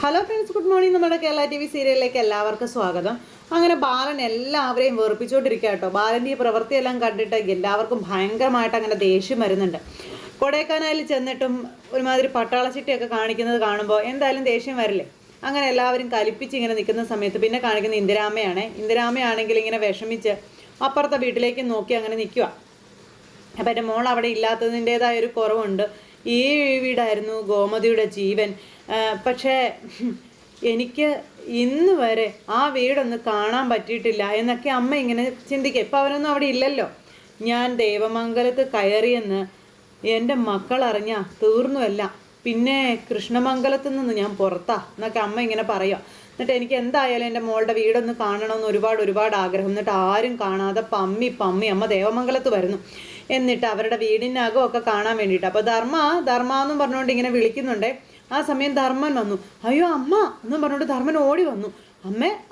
Hello friends, good morning. നമ്മുടെ Kerala TV സീരിയലിലേക്ക് എല്ലാവർക്കും സ്വാഗതം. അങ്ങനെ ബാലൻ എല്ലാവരെയും വെറുപ്പിച്ചുകൊണ്ടിരിക്കുക കേട്ടോ. ബാലൻ്റെ ഈ പ്രവൃത്തിയെല്ലാം കണ്ടിട്ട് എല്ലാവർക്കും ഭയങ്കരമായിട്ട് അങ്ങനെ ദേഷ്യം വരുന്നുണ്ട്. കൊടൈക്കനാലിൽ ചെന്നിട്ടും ഒരുമാതിരി പട്ടാളച്ചിട്ടയൊക്കെ കാണിക്കുന്നത് കാണുമ്പോൾ എന്തായാലും ദേഷ്യം വരില്ലേ. അങ്ങനെ എല്ലാവരും കലിപ്പിച്ച് ഇങ്ങനെ നിൽക്കുന്ന സമയത്ത് പിന്നെ കാണിക്കുന്ന ഇന്ദിരാമയാണെങ്കിൽ ഇങ്ങനെ വിഷമിച്ച് അപ്പുറത്തെ വീട്ടിലേക്ക് നോക്കി അങ്ങനെ നിൽക്കുക. അപ്പം എൻ്റെ മോൾ അവിടെ ഇല്ലാത്തതിൻ്റേതായൊരു കുറവുണ്ട്. ഈ വീടായിരുന്നു ഗോമതിയുടെ ജീവൻ. പക്ഷേ എനിക്ക് ഇന്ന് വരെ ആ വീടൊന്ന് കാണാൻ പറ്റിയിട്ടില്ല എന്നൊക്കെ അമ്മ ഇങ്ങനെ ചിന്തിക്കുക. ഇപ്പം അവരൊന്നും അവിടെ ഇല്ലല്ലോ. ഞാൻ ദേവമംഗലത്ത് കയറിയെന്ന് എൻ്റെ മക്കളറിഞ്ഞ തീർന്നുമല്ല, പിന്നെ കൃഷ്ണമംഗലത്ത് നിന്ന് ഞാൻ പുറത്താ എന്നൊക്കെ അമ്മ ഇങ്ങനെ പറയുക. എന്നിട്ട് എനിക്ക് എന്തായാലും എൻ്റെ മോളുടെ വീടൊന്ന് കാണണമെന്ന് ഒരുപാട് ആഗ്രഹം. എന്നിട്ട് ആരും കാണാതെ പമ്മി അമ്മ ദേവമംഗലത്ത് വരുന്നു. എന്നിട്ട് അവരുടെ വീടിനകമൊക്കെ കാണാൻ വേണ്ടിയിട്ട് അപ്പോൾ ധർമ്മ എന്നും പറഞ്ഞുകൊണ്ട് ഇങ്ങനെ വിളിക്കുന്നുണ്ട്. ആ സമയം ധർമ്മൻ വന്നു. അയ്യോ അമ്മ എന്നും പറഞ്ഞുകൊണ്ട് ധർമ്മൻ ഓടി വന്നു.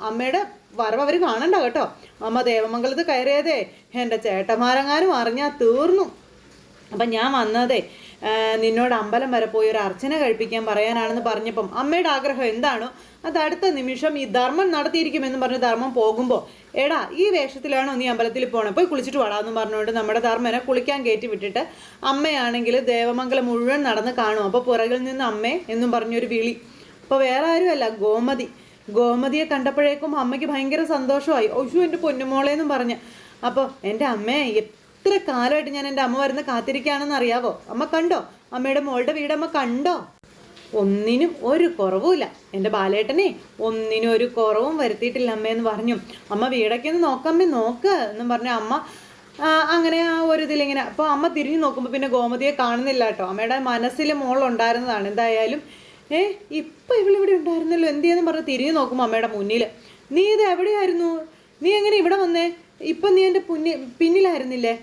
അമ്മയുടെ വരവ് അവർ കാണണ്ട കേട്ടോ. അമ്മ ദേവമംഗലത്ത് കയറിയതേ എൻ്റെ ചേട്ടന്മാരെങ്ങാനും അറിഞ്ഞാൽ തീർന്നു. അപ്പം ഞാൻ വന്നതേ നിന്നോട് അമ്പലം വരെ പോയി ഒരു അർച്ചന കഴിപ്പിക്കാൻ പറയാനാണെന്ന് പറഞ്ഞപ്പം അമ്മയുടെ ആഗ്രഹം എന്താണോ അത് അടുത്ത നിമിഷം ഈ ധർമ്മൻ നടത്തിയിരിക്കുമെന്ന് പറഞ്ഞ് ധർമ്മം പോകുമ്പോൾ, എടാ ഈ വേഷത്തിലാണോ നീ അമ്പലത്തിൽ പോകണം, പോയി കുളിച്ചിട്ട് വാടാന്ന് പറഞ്ഞുകൊണ്ട് നമ്മുടെ ധർമ്മനെ കുളിക്കാൻ കയറ്റി വിട്ടിട്ട് അമ്മയാണെങ്കിൽ ദേവമംഗലം മുഴുവൻ നടന്ന് കാണും. അപ്പോൾ പുറകിൽ നിന്ന് അമ്മേ എന്നും പറഞ്ഞൊരു വിളി. അപ്പോൾ വേറെ ആരുമല്ല, ഗോമതിയെ കണ്ടപ്പോഴേക്കും അമ്മയ്ക്ക് ഭയങ്കര സന്തോഷമായി. ഒശു എൻ്റെ പൊന്നുമോളേന്നും പറഞ്ഞ്. അപ്പോൾ എൻ്റെ അമ്മേ ഇത്ര കാലമായിട്ട് ഞാൻ എൻ്റെ അമ്മ വരുന്ന കാത്തിരിക്കുകയാണെന്ന് അറിയാവോ. അമ്മ കണ്ടോ അമ്മയുടെ മോളുടെ വീടമ്മ കണ്ടോ? ഒന്നിനും ഒരു കുറവുമില്ല. എൻ്റെ ബാലേട്ടനെ ഒന്നിനും ഒരു കുറവും വരുത്തിയിട്ടില്ല അമ്മയെന്ന് പറഞ്ഞു. അമ്മ വീടൊക്കെ ഒന്ന് നോക്കമ്മേ നോക്ക് എന്നും പറഞ്ഞ അമ്മ അങ്ങനെ ആ ഒരു ഇതിലിങ്ങനെ. അപ്പോൾ അമ്മ തിരിഞ്ഞു നോക്കുമ്പോൾ പിന്നെ ഗോമതിയെ കാണുന്നില്ല കേട്ടോ. അമ്മയുടെ മനസ്സിൽ മോളുണ്ടായിരുന്നതാണ്. എന്തായാലും ഇപ്പം ഇവളിവിടെ ഉണ്ടായിരുന്നല്ലോ, എന്ത് ചെയ്യുന്നു പറഞ്ഞ് തിരിഞ്ഞു നോക്കുമ്പോൾ അമ്മയുടെ മുന്നിൽ, നീ ഇത് എവിടെയായിരുന്നു, നീ എങ്ങനെ ഇവിടെ വന്നേ, ഇപ്പം നീ എൻ്റെ പിന്നിലായിരുന്നില്ലേ,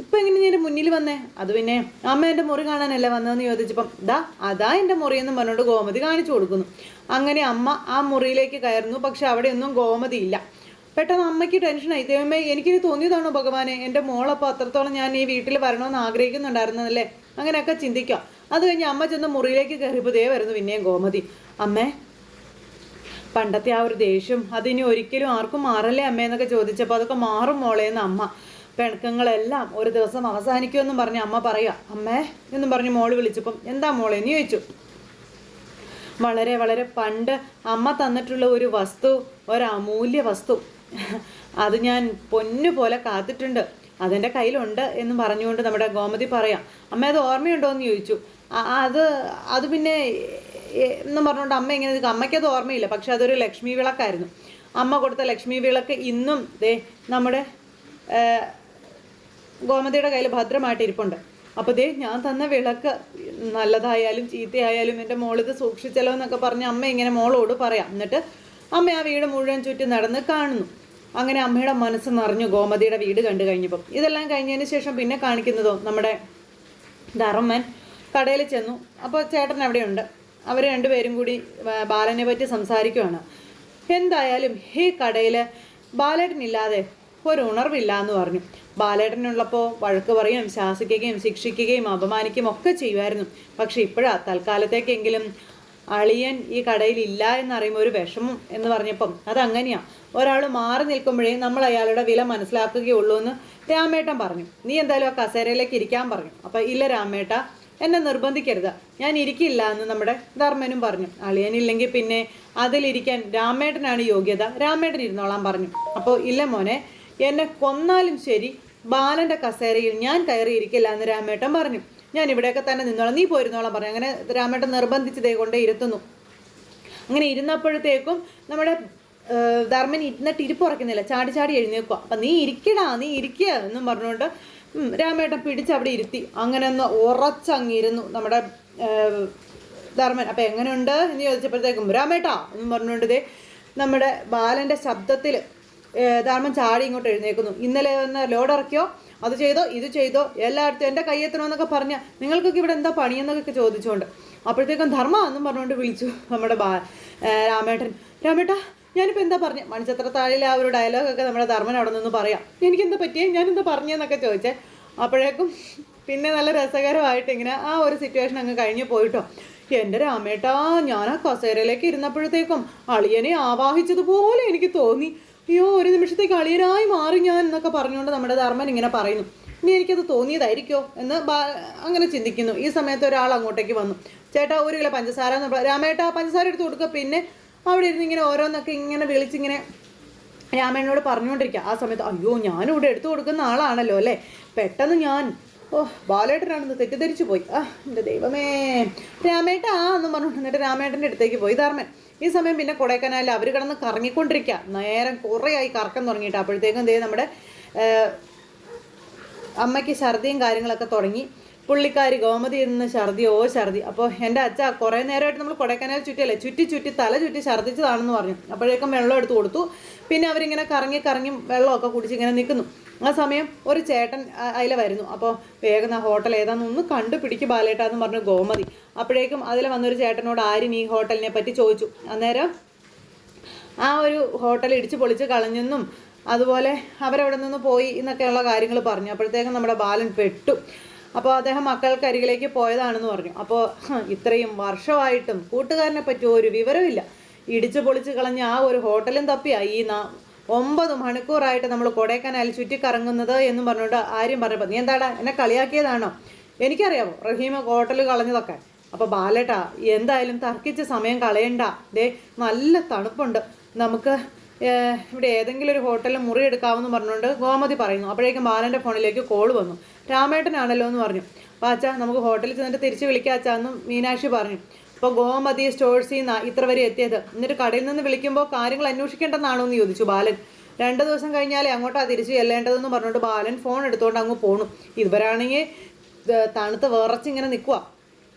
ഇപ്പം എങ്ങനെ നീ എൻ്റെ മുന്നിൽ വന്നേ? അത് പിന്നെ അമ്മ എൻ്റെ മുറി കാണാനല്ലേ വന്നതെന്ന് ചോദിച്ചപ്പം അതാ എൻ്റെ മുറിയെന്ന് പറഞ്ഞുകൊണ്ട് ഗോമതി കാണിച്ചു കൊടുക്കുന്നു. അങ്ങനെ അമ്മ ആ മുറിയിലേക്ക് കയറുന്നു. പക്ഷെ അവിടെയൊന്നും ഗോമതി ഇല്ല. പെട്ടെന്ന് അമ്മയ്ക്ക് ടെൻഷനായി. ദൈവമേ, എനിക്കിനി തോന്നിയതാണോ ഭഗവാനെ, എൻ്റെ മോളപ്പോൾ അത്രത്തോളം ഞാൻ ഈ വീട്ടിൽ വരണമെന്ന് ആഗ്രഹിക്കുന്നുണ്ടായിരുന്നതല്ലേ, അങ്ങനെയൊക്കെ ചിന്തിക്കുക. അത് കഴിഞ്ഞ് അമ്മ ചെന്ന് മുറിയിലേക്ക് കയറിയപ്പോൾ വരുന്നു പിന്നെയും ഗോമതി. അമ്മേ, പണ്ടത്തെ ആ ഒരു ദേഷ്യം അതിനി ഒരിക്കലും ആർക്കും മാറല്ലേ അമ്മ എന്നൊക്കെ ചോദിച്ചപ്പോൾ അതൊക്കെ മാറും മോളേന്ന് അമ്മ. പിണക്കങ്ങളെല്ലാം ഒരു ദിവസം അവസാനിക്കുമെന്നും പറഞ്ഞ് അമ്മ പറയുക. അമ്മേ എന്നും പറഞ്ഞ് മോള് വിളിച്ചപ്പം എന്താ മോളെ എന്ന് ചോദിച്ചു. വളരെ പണ്ട് അമ്മ തന്നിട്ടുള്ള ഒരു വസ്തു, ഒരമൂല്യ വസ്തു, അത് ഞാൻ പൊന്നു പോലെ കാത്തിട്ടുണ്ട്, അതെൻ്റെ കയ്യിലുണ്ട് എന്ന് പറഞ്ഞുകൊണ്ട് നമ്മുടെ ഗോമതി പറയാം. അമ്മ അത് ഓർമ്മയുണ്ടോ എന്ന് ചോദിച്ചു. അത് പിന്നെ എന്നും പറഞ്ഞുകൊണ്ട് അമ്മ ഇങ്ങനെ അമ്മയ്ക്കത് ഓർമ്മയില്ല. പക്ഷെ അതൊരു ലക്ഷ്മി വിളക്കായിരുന്നു. അമ്മ കൊടുത്ത ലക്ഷ്മി വിളക്ക് ഇന്നും നമ്മുടെ ഗോമതിയുടെ കയ്യിൽ ഭദ്രമായിട്ട് ഇരിപ്പുണ്ട്. അപ്പോൾ ഞാൻ തന്ന വിളക്ക് നല്ലതായാലും ചീത്തയായാലും എൻ്റെ മോളിത് സൂക്ഷിച്ചല്ലോ എന്നൊക്കെ പറഞ്ഞ് അമ്മ ഇങ്ങനെ മോളോട് പറയാം. എന്നിട്ട് അമ്മ ആ വീട് മുഴുവൻ ചുറ്റി നടന്ന് കാണുന്നു. അങ്ങനെ അമ്മയുടെ മനസ്സ് നിറഞ്ഞു ഗോമതിയുടെ വീട് കണ്ടു കഴിഞ്ഞപ്പം. ഇതെല്ലാം കഴിഞ്ഞതിന് ശേഷം പിന്നെ കാണിക്കുന്നതോ നമ്മുടെ ധർമ്മൻ കടയിൽ ചെന്നു. അപ്പോൾ ചേട്ടൻ അവിടെയുണ്ട്. അവർ രണ്ടുപേരും കൂടി ബാലനെ പറ്റി സംസാരിക്കുകയാണ്. എന്തായാലും ഈ കടയിൽ ബാലേട്ടനില്ലാതെ ഒരു ഉണർവില്ല എന്ന് പറഞ്ഞു. ബാലേട്ടനുള്ളപ്പോൾ വഴക്ക് പറയുകയും ശാസിക്കുകയും ശിക്ഷിക്കുകയും അപമാനിക്കുകയും ഒക്കെ ചെയ്യുമായിരുന്നു. പക്ഷെ ഇപ്പോഴാ തൽക്കാലത്തേക്കെങ്കിലും അളിയൻ ഈ കടയിൽ ഇല്ല എന്നറിയുമ്പോൾ ഒരു വിഷമം എന്ന് പറഞ്ഞപ്പം അതങ്ങനെയാണ്. ഒരാൾ മാറി നിൽക്കുമ്പോഴേ നമ്മൾ അയാളുടെ വില മനസ്സിലാക്കുകയുള്ളൂ എന്ന് രാമേട്ടൻ പറഞ്ഞു. നീ എന്തായാലും ആ കസേരയിലേക്ക് ഇരിക്കാൻ പറഞ്ഞു. അപ്പം ഇല്ല രാമേട്ട, എന്നെ നിർബന്ധിക്കരുത്, ഞാൻ ഇരിക്കില്ല എന്ന് നമ്മുടെ ധർമ്മനും പറഞ്ഞു. അളിയനില്ലെങ്കിൽ പിന്നെ അതിലിരിക്കാൻ രാമേട്ടനാണ് യോഗ്യത, രാമേട്ടൻ ഇരുന്നോളാൻ പറഞ്ഞു. അപ്പോൾ ഇല്ല മോനെ, എന്നെ കൊന്നാലും ശരി ബാലൻ്റെ കസേരയിൽ ഞാൻ കയറിയിരിക്കില്ല എന്ന് രാമേട്ടൻ പറഞ്ഞു. ഞാൻ ഇവിടെയൊക്കെ തന്നെ നിന്നോളാം, നീ പോയിരുന്നോളാം പറഞ്ഞു. അങ്ങനെ രാമേട്ടൻ നിർബന്ധിച്ചതേ കൊണ്ടേ ഇരുത്തുന്നു. അങ്ങനെ ഇരുന്നപ്പോഴത്തേക്കും നമ്മുടെ ധർമ്മൻ ഇരുന്നിട്ട് ഇരിപ്പുറക്കുന്നില്ല, ചാടി എഴുന്നേക്കുക. അപ്പം നീ ഇരിക്കുക എന്നും പറഞ്ഞുകൊണ്ട് രാമേട്ടൻ പിടിച്ചവിടെ ഇരുത്തി. അങ്ങനെ ഒന്ന് ഉറച്ചങ്ങിരുന്നു നമ്മുടെ ധർമ്മൻ. അപ്പം എങ്ങനെയുണ്ട് എന്ന് ചോദിച്ചപ്പോഴത്തേക്കും രാമേട്ടാ എന്നും പറഞ്ഞുകൊണ്ട് നമ്മുടെ ബാലൻ്റെ ശബ്ദത്തിൽ ധർമ്മൻ ചാടി ഇങ്ങോട്ട് എഴുന്നേക്കുന്നു. ഇന്നലെ വന്ന് ലോഡ് ഇറക്കിയോ, അത് ചെയ്തോ ഇത് ചെയ്തോ, എല്ലായിടത്തും എൻ്റെ കയ്യെത്തണമെന്നൊക്കെ പറഞ്ഞാൽ നിങ്ങൾക്കൊക്കെ ഇവിടെ എന്താ പണിയെന്നൊക്കെ ചോദിച്ചുകൊണ്ട് അപ്പോഴത്തേക്കും ധർമ്മ എന്നും പറഞ്ഞുകൊണ്ട് വിളിച്ചു നമ്മുടെ രാമേട്ടാ ഞാനിപ്പോൾ എന്താ പറഞ്ഞ മണിച്ചത്രത്താഴിലെ ആ ഒരു ഡയലോഗൊക്കെ നമ്മുടെ ധർമ്മൻ അവിടെ നിന്ന് പറയാം. എനിക്കെന്താ പറ്റിയേ, ഞാനെന്താ പറഞ്ഞതെന്നൊക്കെ ചോദിച്ചേ. അപ്പോഴേക്കും പിന്നെ നല്ല രസകരമായിട്ട് ഇങ്ങനെ ആ ഒരു സിറ്റുവേഷൻ അങ്ങ് കഴിഞ്ഞ് പോയിട്ടോ. എൻ്റെ രാമേട്ടാ, ഞാൻ ആ കസേരയിലേക്ക് ഇരുന്നപ്പോഴത്തേക്കും അളിയനെ ആവാഹിച്ചതുപോലെ എനിക്ക് തോന്നി. അയ്യോ, ഒരു നിമിഷത്തേക്ക് അളിയനായി മാറി ഞാൻ എന്നൊക്കെ പറഞ്ഞുകൊണ്ട് നമ്മുടെ ധർമ്മൻ ഇങ്ങനെ പറയുന്നു. ഇനി എനിക്കത് തോന്നിയതായിരിക്കോ എന്ന് അങ്ങനെ ചിന്തിക്കുന്നു. ഈ സമയത്ത് ഒരാൾ അങ്ങോട്ടേക്ക് വന്നു. ചേട്ടാ, 1 കിലോ പഞ്ചസാര എന്ന്. രാമേട്ടാ, പഞ്ചസാര എടുത്ത് കൊടുക്കുക. പിന്നെ അവിടെ ഇരുന്ന് ഇങ്ങനെ ഓരോന്നൊക്കെ ഇങ്ങനെ വിളിച്ചിങ്ങനെ രാമേട്ടനോട് പറഞ്ഞുകൊണ്ടിരിക്കുക. ആ സമയത്ത് അയ്യോ, ഞാനിവിടെ എടുത്തു കൊടുക്കുന്ന ആളാണല്ലോ അല്ലേ. പെട്ടെന്ന് ഞാൻ ബാലേട്ടനാണെന്ന് തെറ്റിദ്ധരിച്ചു പോയി. എൻ്റെ ദൈവമേ, രാമേട്ടാ എന്ന് പറഞ്ഞു. എന്നിട്ട് രാമേട്ടൻ്റെ അടുത്തേക്ക് പോയി ധർമ്മൻ. ഈ സമയം പിന്നെ കൊടൈക്കനാലിൽ അവർ കിടന്ന് കറങ്ങിക്കൊണ്ടിരിക്കുക. നേരം കുറേയായി കറക്കം തുടങ്ങിയിട്ട്. അപ്പോഴത്തേക്കും നമ്മുടെ അമ്മയ്ക്ക് ഛർദിയും കാര്യങ്ങളൊക്കെ തുടങ്ങി. പുള്ളിക്കാരി ഗോമതി ഇരുന്ന് ഛർദി. അപ്പോൾ എൻ്റെ അച്ഛ കുറേ നേരമായിട്ട് നമ്മൾ കൊടൈക്കനാൽ ചുറ്റിയല്ലേ, ചുറ്റി തല ചുറ്റി ഛർദ്ദിച്ചതാണെന്ന് പറഞ്ഞു. അപ്പോഴേക്കും വെള്ളം എടുത്ത് കൊടുത്തു. പിന്നെ അവരിങ്ങനെ കറങ്ങി വെള്ളമൊക്കെ കുടിച്ച് ഇങ്ങനെ നിൽക്കുന്നു. ആ സമയം ഒരു ചേട്ടൻ അതിൽ വരുന്നു. അപ്പോൾ വേഗം ആ ഹോട്ടൽ ഏതാണെന്നൊന്ന് കണ്ടുപിടിക്ക് ബാലേട്ടാന്ന് പറഞ്ഞു ഗോമതി. അപ്പോഴേക്കും അതിൽ വന്നൊരു ചേട്ടനോട് ആരും ഈ ഹോട്ടലിനെ പറ്റി ചോദിച്ചു. അന്നേരം ആ ഒരു ഹോട്ടൽ ഇടിച്ച് പൊളിച്ച് കളഞ്ഞെന്നും അതുപോലെ അവരവിടെ നിന്ന് പോയി എന്നൊക്കെയുള്ള കാര്യങ്ങൾ പറഞ്ഞു. അപ്പോഴത്തേക്കും നമ്മുടെ ബാലൻ പെട്ടു. അപ്പോൾ അദ്ദേഹം മക്കൾക്കരികിലേക്ക് പോയതാണെന്ന് പറഞ്ഞു. അപ്പോൾ ഇത്രയും വർഷമായിട്ടും കൂട്ടുകാരനെ പറ്റി ഒരു വിവരമില്ല. ഇടിച്ചു പൊളിച്ച് കളഞ്ഞ ആ ഒരു ഹോട്ടലും തപ്പിയായി ഈ 9 മണിക്കൂറായിട്ട് നമ്മൾ കൊടൈക്കനാൽ ചുറ്റിക്കറങ്ങുന്നത് എന്നും പറഞ്ഞുകൊണ്ട് ആര്യം പറഞ്ഞപ്പോൾ, നീ എന്താടാ എന്നെ കളിയാക്കിയതാണോ? എനിക്കറിയാമോ റഹീമ ഹോട്ടൽ കളഞ്ഞതൊക്കെ. അപ്പോൾ ബാലേട്ടാ, എന്തായാലും തർക്കിച്ച് സമയം കളയണ്ട. നല്ല തണുപ്പുണ്ട്, നമുക്ക് ഇവിടെ ഏതെങ്കിലും ഒരു ഹോട്ടലിൽ മുറി എടുക്കാമെന്ന് പറഞ്ഞുകൊണ്ട് ഗോമതി പറയുന്നു. അപ്പോഴേക്കും ബാലൻ്റെ ഫോണിലേക്ക് കോൾ വന്നു. രാമേട്ടനാണല്ലോ എന്ന് പറഞ്ഞു. അപ്പോൾ അച്ഛാ, നമുക്ക് ഹോട്ടലിൽ ചെന്നിട്ട് തിരിച്ച് വിളിക്കാം അച്ഛാന്നും മീനാക്ഷി പറഞ്ഞു. അപ്പോൾ ഗോമതി സ്റ്റോഴ്സിൽ നിന്നാണ് ഇത്ര വരെ എത്തിയത്. എന്നിട്ട് കടയിൽ നിന്ന് വിളിക്കുമ്പോൾ കാര്യങ്ങൾ അന്വേഷിക്കേണ്ടെന്നാണോ എന്ന് ചോദിച്ചു ബാലൻ. 2 ദിവസം കഴിഞ്ഞാലേ അങ്ങോട്ടാണ് തിരിച്ച് ചെല്ലേണ്ടതെന്ന് പറഞ്ഞുകൊണ്ട് ബാലൻ ഫോൺ എടുത്തുകൊണ്ട് അങ്ങ് പോണു. ഇവരാണെങ്കിൽ തണുത്ത് വിറച്ചിങ്ങനെ നിൽക്കുക.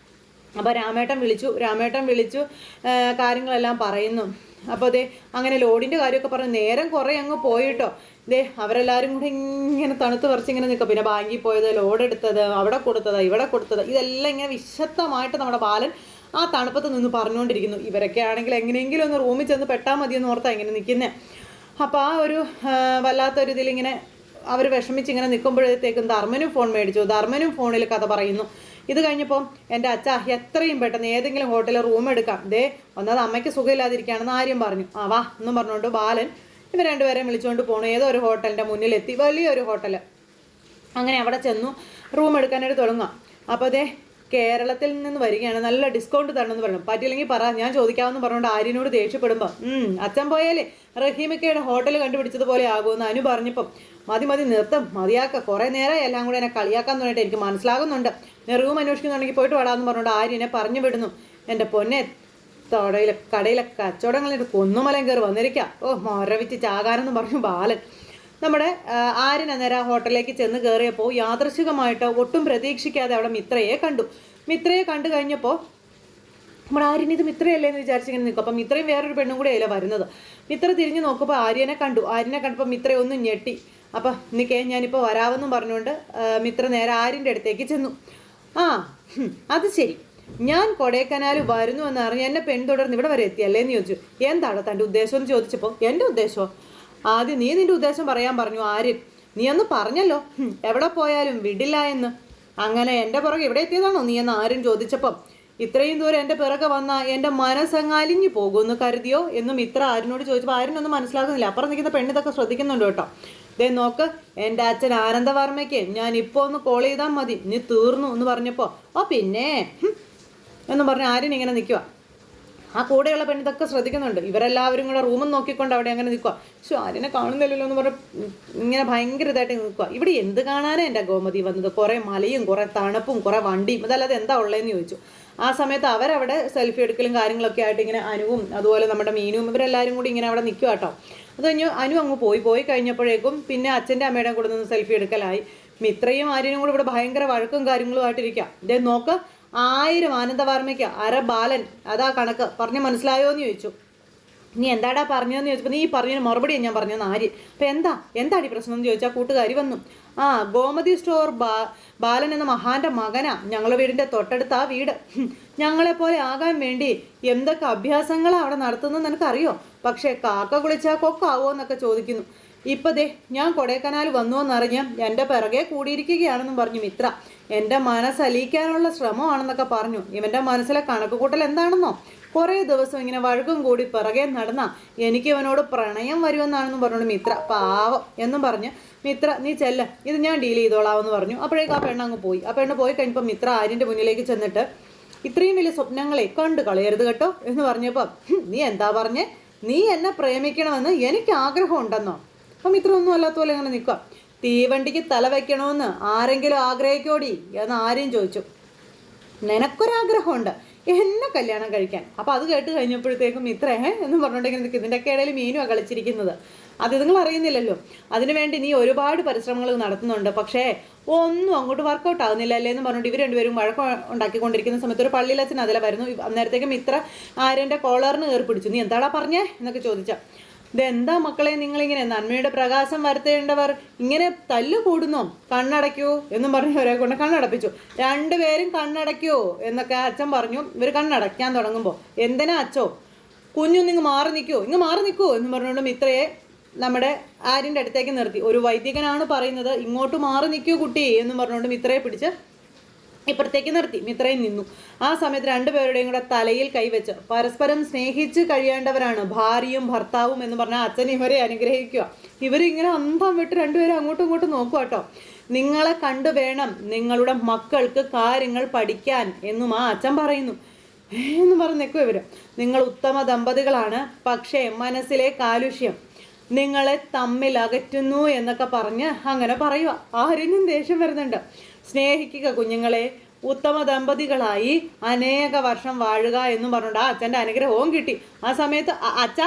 അപ്പോൾ രാമേട്ടൻ വിളിച്ചു കാര്യങ്ങളെല്ലാം പറയുന്നു. അപ്പോൾ അങ്ങനെ ലോഡിൻ്റെ കാര്യമൊക്കെ പറഞ്ഞ് നേരം കുറേ അങ്ങ് പോയിട്ടോ. അവരെല്ലാവരും കൂടി ഇങ്ങനെ തണുത്ത് വിറച്ചിങ്ങനെ നിൽക്കുക. പിന്നെ ബാങ്കിൽ പോയത്, ലോഡ് എടുത്തത്, അവിടെ കൊടുത്തത്, ഇവിടെ കൊടുത്തത്, ഇതെല്ലാം ഇങ്ങനെ വിശദമായിട്ട് നമ്മുടെ ബാലൻ ആ തണുപ്പത്ത് നിന്ന് പറഞ്ഞുകൊണ്ടിരിക്കുന്നു. ഇവരൊക്കെ ആണെങ്കിൽ എങ്ങനെയെങ്കിലും ഒന്ന് റൂമിൽ ചെന്ന് പെട്ടാൽ മതിയെന്ന് ഓർത്താൽ ഇങ്ങനെ നിൽക്കുന്നത്. അപ്പോൾ ആ ഒരു വല്ലാത്തൊരിതിലിങ്ങനെ അവർ വിഷമിച്ചിങ്ങനെ നിൽക്കുമ്പോഴത്തേക്കും ധർമ്മനും ഫോൺ മേടിച്ചു. ധർമ്മനും ഫോണിൽ കഥ പറയുന്നു. ഇത് കഴിഞ്ഞപ്പോൾ എൻ്റെ അച്ഛ എത്രയും പെട്ടെന്ന് ഏതെങ്കിലും ഹോട്ടലിൽ റൂം എടുക്കാം. ഒന്നത് അമ്മയ്ക്ക് സുഖമില്ലാതിരിക്കുകയാണെന്ന് ആര്യം പറഞ്ഞു. വാ എന്നും പറഞ്ഞുകൊണ്ട് ബാലൻ ഇവർ രണ്ടുപേരെയും വിളിച്ചുകൊണ്ട് പോകണു. ഏതോ ഒരു ഹോട്ടലിൻ്റെ മുന്നിലെത്തി, വലിയൊരു ഹോട്ടൽ. അങ്ങനെ അവിടെ ചെന്നു റൂം എടുക്കാനായിട്ട് തുടങ്ങാം. അപ്പോൾ കേരളത്തിൽ നിന്ന് വരികയാണ്, നല്ല ഡിസ്കൗണ്ട് തരണമെന്ന് പറഞ്ഞു. പറ്റില്ലെങ്കിൽ പറ, ഞാൻ ചോദിക്കാമെന്ന് പറഞ്ഞുകൊണ്ട് ആര്യനോട് ദേഷ്യപ്പെടുമ്പോൾ അച്ഛൻ പോയാലേ റഹീമിക്കയുടെ ഹോട്ടൽ കണ്ടുപിടിച്ചതുപോലെ ആകുമെന്ന് അനു പറഞ്ഞപ്പം മതി നിർത്തം മതിയാക്ക, കുറേ നേരമായി എല്ലാം കൂടെ എന്നെ കളിയാക്കാൻ തുടങ്ങിയിട്ട് എനിക്ക് മനസ്സിലാകുന്നുണ്ട്. ഞാൻ റൂം അന്വേഷിക്കുന്നുണ്ടെങ്കിൽ പോയിട്ട് വാടാന്ന് പറഞ്ഞുകൊണ്ട് ആര്യനെ പറഞ്ഞു വിടുന്നു. എൻ്റെ പൊന്നെ, കടയിലെ കച്ചവടങ്ങളിട്ട് കൊന്നുമലം കയറി വന്നിരിക്കുക. മൊരവിച്ച് ചാകാനെന്ന് പറഞ്ഞു ബാലൻ. നമ്മുടെ ആര്യൻ അന്നേരം ഹോട്ടലിലേക്ക് ചെന്ന് കയറിയപ്പോൾ യാദൃശികമായിട്ട് ഒട്ടും പ്രതീക്ഷിക്കാതെ അവിടെ മിത്രയെ കണ്ടു. മിത്രയെ കണ്ടു കഴിഞ്ഞപ്പോൾ നമ്മുടെ ആര്യൻ ഇത് മിത്രയല്ലേ എന്ന് വിചാരിച്ചിങ്ങനെ നിൽക്കും. അപ്പം മിത്രയും വേറൊരു പെണ്ണും കൂടെ അല്ലേ വരുന്നത്. മിത്ര തിരിഞ്ഞു നോക്കുമ്പോൾ ആര്യനെ കണ്ടപ്പോൾ മിത്ര ഒന്ന് ഞെട്ടി. അപ്പം നിൽക്കേ, ഞാനിപ്പോൾ വരാമെന്നും പറഞ്ഞുകൊണ്ട് മിത്ര നേരെ ആര്യൻ്റെ അടുത്തേക്ക് ചെന്നു. അത് ശരി, ഞാൻ കൊടൈക്കനാൽ വരുന്നു എന്നറിഞ്ഞ് എന്നെ പെൺതുടർന്ന് ഇവിടെ വരെ എത്തിയല്ലേ എന്ന് ചോദിച്ചു. എന്താണ് തൻ്റെ ഉദ്ദേശം എന്ന് ചോദിച്ചപ്പോൾ, എൻ്റെ ഉദ്ദേശമോ? ആദ്യം നീ നിൻ്റെ ഉദ്ദേശം പറയാൻ പറഞ്ഞു ആര്യൻ. നീ ഒന്ന് പറഞ്ഞല്ലോ എവിടെ പോയാലും വിടില്ല എന്ന്. അങ്ങനെ എൻ്റെ പുറകെ ഇവിടെ എത്തിയതാണോ നീ എന്ന് ആര്യൻ ചോദിച്ചപ്പം, ഇത്രയും ദൂരം എൻ്റെ പിറകെ വന്നാൽ എൻ്റെ മനസ്സങ്ങാലിഞ്ഞു പോകുമെന്ന് കരുതിയോ എന്നും ഇത്ര ആര്യനോട് ചോദിച്ചപ്പോൾ ആര്യനൊന്നും മനസ്സിലാക്കുന്നില്ല. അപ്പുറം നിൽക്കുന്ന പെണ്ണിതൊക്കെ ശ്രദ്ധിക്കുന്നുണ്ട് കേട്ടോ. നോക്ക്, എൻ്റെ അച്ഛൻ ആനന്ദവർമ്മയ്ക്ക് ഞാൻ ഇപ്പോൾ ഒന്ന് കോൾ ചെയ്താൽ മതി, നീ തീർന്നു എന്ന് പറഞ്ഞപ്പോൾ പിന്നെ എന്നും പറഞ്ഞ് ആര്യൻ ഇങ്ങനെ നിൽക്കുക. ആ കൂടെയുള്ള പെണ്ണിതൊക്കെ ശ്രദ്ധിക്കുന്നുണ്ട്. ഇവരെല്ലാവരും കൂടെ റൂമും നോക്കിക്കൊണ്ട് അവിടെ അങ്ങനെ നിൽക്കുക. ആര്യനെ കാണുന്നില്ലല്ലോ എന്ന് പറഞ്ഞ് ഇങ്ങനെ ഭയങ്കര ഇതായിട്ട് നിൽക്കുക. ഇവിടെ എന്ത് കാണാനാണ് എൻ്റെ ഗോമതി വന്നത്? കുറേ മലയും കുറേ തണുപ്പും കുറേ വണ്ടിയും, അതല്ലാതെ എന്താ ഉള്ളതെന്ന് ചോദിച്ചു. ആ സമയത്ത് അവരവിടെ സെൽഫി എടുക്കലും കാര്യങ്ങളൊക്കെ ആയിട്ട് ഇങ്ങനെ അനുവും അതുപോലെ നമ്മുടെ മീനും ഇവരെല്ലാവരും കൂടി ഇങ്ങനെ അവിടെ നിൽക്കുക കേട്ടോ. അത് കഴിഞ്ഞ് അനു അങ്ങ് പോയി കഴിഞ്ഞപ്പോഴേക്കും പിന്നെ അച്ഛൻ്റെ അമ്മയുടെ കൂടെ നിന്ന് സെൽഫി എടുക്കലായി. മിത്രയും ആര്യനും കൂടെ ഇവിടെ ഭയങ്കര വഴക്കും കാര്യങ്ങളുമായിട്ടിരിക്കുക. നോക്ക്, 1000 ആനന്ദവർമ്മയ്ക്ക് അര ബാലൻ, അതാ കണക്ക്. പറഞ്ഞ് മനസ്സിലായോ എന്ന് ചോദിച്ചു. നീ എന്താടാ പറഞ്ഞതെന്ന് ചോദിച്ചപ്പോൾ നീ പറഞ്ഞതിന് മറുപടിയാണ് ഞാൻ പറഞ്ഞതെന്ന് ആര്യൻ. അപ്പം എന്താടി പ്രശ്നം എന്ന് ചോദിച്ചാൽ കൂട്ടുകാരി വന്നു. ഗോമതി സ്റ്റോർ ബാലൻ എന്ന മഹാന്റെ മകനാ, ഞങ്ങളുടെ വീടിൻ്റെ തൊട്ടടുത്ത് ആ വീട്. ഞങ്ങളെപ്പോലെ ആകാൻ വേണ്ടി എന്തൊക്കെ അഭ്യാസങ്ങളാണ് അവിടെ നടത്തുന്നത് നിനക്കറിയോ? പക്ഷേ കാക്ക കുളിച്ചാൽ കൊക്കാവോ എന്നൊക്കെ ചോദിക്കുന്നു. ഇപ്പം ദേ ഞാൻ കൊടൈക്കനാൽ വന്നു എന്നറിഞ്ഞ് എൻ്റെ പിറകെ കൂടിയിരിക്കുകയാണെന്നും പറഞ്ഞു മിത്ര. എൻ്റെ മനസ്സലിയിക്കാനുള്ള ശ്രമമാണെന്നൊക്കെ പറഞ്ഞു. ഇവൻ്റെ മനസ്സിലെ കണക്കുകൂട്ടൽ എന്താണെന്നോ, കുറേ ദിവസം ഇങ്ങനെ വഴക്കും കൂടി പിറകെ നടന്ന എനിക്ക് ഇവനോട് പ്രണയം വരുമെന്നാണെന്നും പറഞ്ഞു മിത്ര. പാവം എന്നും പറഞ്ഞ് മിത്ര നീ ചെല്ല, ഇത് ഞാൻ ഡീൽ ചെയ്തോളാമെന്ന് പറഞ്ഞു. അപ്പോഴേക്കും ആ പെണ്ണ് അങ്ങ് പോയി. ആ പെണ്ണ് പോയി കഴിഞ്ഞപ്പോൾ മിത്ര ആര്യൻ്റെ മുന്നിലേക്ക് ചെന്നിട്ട് ഇത്രയും വലിയ സ്വപ്നങ്ങളെ കണ്ടു കളയരുത് കേട്ടോ എന്ന് പറഞ്ഞപ്പോൾ നീ എന്താ പറഞ്ഞേ, നീ എന്നെ പ്രേമിക്കണമെന്ന് എനിക്ക് ആഗ്രഹമുണ്ടെന്നോ? അപ്പം മിത്ര ഒന്നും അല്ലാത്ത പോലെ അങ്ങനെ നിൽക്കുക. തീവണ്ടിക്ക് തല വയ്ക്കണമെന്ന് ആരെങ്കിലും ആഗ്രഹിക്കോടി എന്ന് ആരെയും ചോദിച്ചു. നിനക്കൊരാഗ്രഹമുണ്ട് എന്നെ കല്യാണം കഴിക്കാൻ. അപ്പോൾ അത് കേട്ട് കഴിഞ്ഞപ്പോഴത്തേക്കും മിത്രേ എന്ന് പറഞ്ഞിട്ടുണ്ടെങ്കിൽ ഇതിൻ്റെയൊക്കെ ഇടയിൽ മീനുമാണ് കളിച്ചിരിക്കുന്നത്. അത് നിങ്ങൾ അറിയുന്നില്ലല്ലോ. അതിനുവേണ്ടി നീ ഒരുപാട് പരിശ്രമങ്ങൾ നടത്തുന്നുണ്ട്, പക്ഷേ ഒന്നും അങ്ങോട്ട് വർക്കൗട്ട് ആകുന്നില്ല അല്ലേ എന്ന് പറഞ്ഞിട്ട് ഇവർ രണ്ടുപേരും വഴക്കം ഉണ്ടാക്കിക്കൊണ്ടിരിക്കുന്ന സമയത്ത് ഒരു പള്ളിയിലച്ഛൻ അതിലെ വരുന്നു. അന്നേരത്തേക്കും മിത്ര ആര്യൻ്റെ കോളറിന് കയറി പിടിച്ചു. നീ എന്താടാ പറഞ്ഞേ എന്നൊക്കെ ചോദിച്ചാൽ, ഇതെന്താ മക്കളെ നിങ്ങളിങ്ങനെ നന്മയുടെ പ്രകാശം വരുത്തേണ്ടവർ ഇങ്ങനെ തല്ലു കൂടുന്നോ, കണ്ണടയ്ക്കൂ എന്നും പറഞ്ഞ് അവരെ കൊണ്ട് കണ്ണടപ്പിച്ചു. രണ്ടുപേരും കണ്ണടയ്ക്കോ എന്നൊക്കെ അച്ഛൻ പറഞ്ഞു. ഇവർ കണ്ണടയ്ക്കാൻ തുടങ്ങുമ്പോൾ എന്തിനാ അച്ഛോ, കുഞ്ഞൊന്നിങ്ങ് മാറി നിൽക്കുമോ, ഇങ്ങ് മാറി നിൽക്കുമോ എന്ന് പറഞ്ഞുകൊണ്ട് മിത്രയെ നമ്മുടെ ആര്യൻ്റെ അടുത്തേക്ക് നിർത്തി. ഒരു വൈദികനാണ് പറയുന്നത്, ഇങ്ങോട്ട് മാറി നിൽക്കൂ കുട്ടി എന്നും പറഞ്ഞുകൊണ്ട് മിത്രയെ പിടിച്ച് ഇപ്പുറത്തേക്ക് നിർത്തി. മിത്രയും നിന്നു. ആ സമയത്ത് രണ്ടുപേരുടെയും കൂടെ തലയിൽ കൈവച്ച് പരസ്പരം സ്നേഹിച്ച് കഴിയേണ്ടവരാണ് ഭാര്യയും ഭർത്താവും എന്ന് പറഞ്ഞാൽ അച്ഛൻ ഇവരെ അനുഗ്രഹിക്കുക. ഇവരിങ്ങനെ അന്തം വിട്ട് രണ്ടുപേരും അങ്ങോട്ടും ഇങ്ങോട്ടും നോക്കുക കേട്ടോ. നിങ്ങളെ കണ്ടു വേണം നിങ്ങളുടെ മക്കൾക്ക് കാര്യങ്ങൾ പഠിക്കാൻ എന്നും ആ അച്ഛൻ പറയുന്നു എന്ന് പറഞ്ഞ് നിൽക്കും ഇവർ. നിങ്ങൾ ഉത്തമ ദമ്പതികളാണ്, പക്ഷേ മനസ്സിലെ കാലുഷ്യം നിങ്ങളെ തമ്മിൽ അകറ്റുന്നു എന്നൊക്കെ പറഞ്ഞ് അങ്ങനെ പറയുക. ആരിനും ദേഷ്യം വരുന്നുണ്ട്. സ്നേഹിക്കുക കുഞ്ഞുങ്ങളെ, ഉത്തമ ദമ്പതികളായി അനേക വർഷം വാഴുക എന്നും പറഞ്ഞുകൊണ്ട് ആ അച്ഛൻ്റെ അനുഗ്രഹവും കിട്ടി. ആ സമയത്ത് അച്ഛ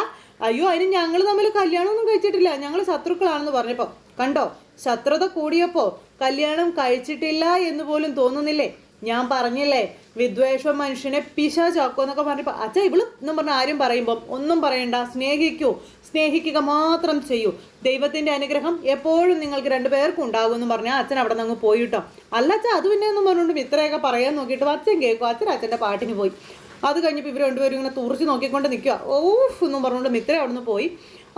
അയ്യോ അതിന് ഞങ്ങൾ തമ്മിൽ കല്യാണമൊന്നും കഴിച്ചിട്ടില്ല, ഞങ്ങൾ ശത്രുക്കളാണെന്ന് പറഞ്ഞപ്പോൾ കണ്ടോ, ശത്രുത കൂടിയപ്പോൾ കല്യാണം കഴിച്ചിട്ടില്ല എന്ന് പോലും തോന്നുന്നില്ലേ? ഞാൻ പറഞ്ഞില്ലേ വിദ്വേഷം മനുഷ്യനെ പിശാചാക്കോ എന്നൊക്കെ പറഞ്ഞപ്പോൾ അച്ഛ ഇവളും എന്നും പറഞ്ഞ ആരും പറയുമ്പം ഒന്നും പറയണ്ട, സ്നേഹിക്കൂ, സ്നേഹിക്കുക മാത്രം ചെയ്യൂ, ദൈവത്തിൻ്റെ അനുഗ്രഹം എപ്പോഴും നിങ്ങൾക്ക് രണ്ടുപേർക്കും ഉണ്ടാകുമെന്ന് പറഞ്ഞാൽ അച്ഛൻ അവിടെ നിന്ന് അങ്ങ് പോയിട്ടോ. അല്ല അച്ഛൻ അത് പിന്നെ എന്നും പറഞ്ഞുകൊണ്ട് മിത്രയൊക്കെ പറയാൻ നോക്കിയിട്ട് അച്ഛൻ കേൾക്കും. അച്ഛൻ്റെ പാട്ടിന് പോയി. അത് കഴിഞ്ഞപ്പോൾ ഇവർ രണ്ടുപേരും ഇങ്ങനെ തുറച്ച് നോക്കിക്കൊണ്ട് നിൽക്കുക. ഓഫ് എന്നും പറഞ്ഞുകൊണ്ട് മിത്ര അവിടെ നിന്ന് പോയി.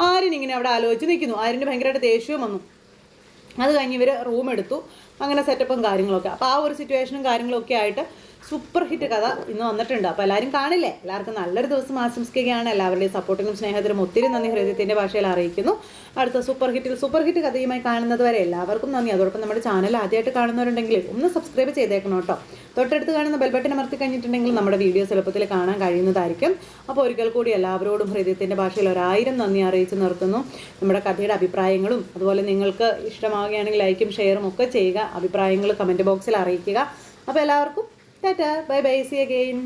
ആര്യനിങ്ങനെ അവിടെ ആലോചിച്ച് നിൽക്കുന്നു. ആര്യന് ഭയങ്കരമായിട്ട് ദേഷ്യവും വന്നു. അത് കഴിഞ്ഞ് ഇവർ റൂം എടുത്തു. അങ്ങനെ സെറ്റപ്പും കാര്യങ്ങളൊക്കെ. അപ്പോൾ ആ ഒരു സിറ്റുവേഷനും കാര്യങ്ങളൊക്കെ ആയിട്ട് സൂപ്പർ ഹിറ്റ് കഥ ഇന്ന് വന്നിട്ടുണ്ട്. അപ്പോൾ എല്ലാവരും കാണില്ലേ? എല്ലാവർക്കും നല്ലൊരു ദിവസം ആശംസിക്കുകയാണ്. എല്ലാവരുടെയും സപ്പോർട്ടിനും സ്നേഹത്തിനും ഒത്തിരി നന്ദി ഹൃദയത്തിൻ്റെ ഭാഷയിൽ അറിയിക്കുന്നു. അടുത്ത സൂപ്പർ ഹിറ്റ് കഥയുമായി കാണുന്നത് വരെ എല്ലാവർക്കും നന്ദി. അതോടൊപ്പം നമ്മുടെ ചാനൽ ആദ്യമായിട്ട് കാണുന്നവരുണ്ടെങ്കിൽ ഒന്ന് സബ്സ്ക്രൈബ് ചെയ്തേക്കണം കേട്ടോ. തൊട്ടടുത്ത് കാണുന്ന ബെൽബട്ടൺ അമർത്തി കഴിഞ്ഞിട്ടുണ്ടെങ്കിൽ നമ്മുടെ വീഡിയോസ് എളുപ്പത്തിൽ കാണാൻ കഴിയുന്നതായിരിക്കും. അപ്പോൾ ഒരിക്കൽ കൂടി എല്ലാവരോടും ഹൃദയത്തിൻ്റെ ഭാഷയിൽ 1000 നന്ദി അറിയിച്ച് നിർത്തുന്നു. നമ്മുടെ കഥയുടെ അഭിപ്രായങ്ങളും അതുപോലെ നിങ്ങൾക്ക് ഇഷ്ടമാവുകയാണെങ്കിൽ ലൈക്കും ഷെയറും ഒക്കെ ചെയ്യുക. അഭിപ്രായങ്ങൾ കമൻറ്റ് ബോക്സിൽ അറിയിക്കുക. അപ്പോൾ എല്ലാവർക്കും Tata, bye bye, C again.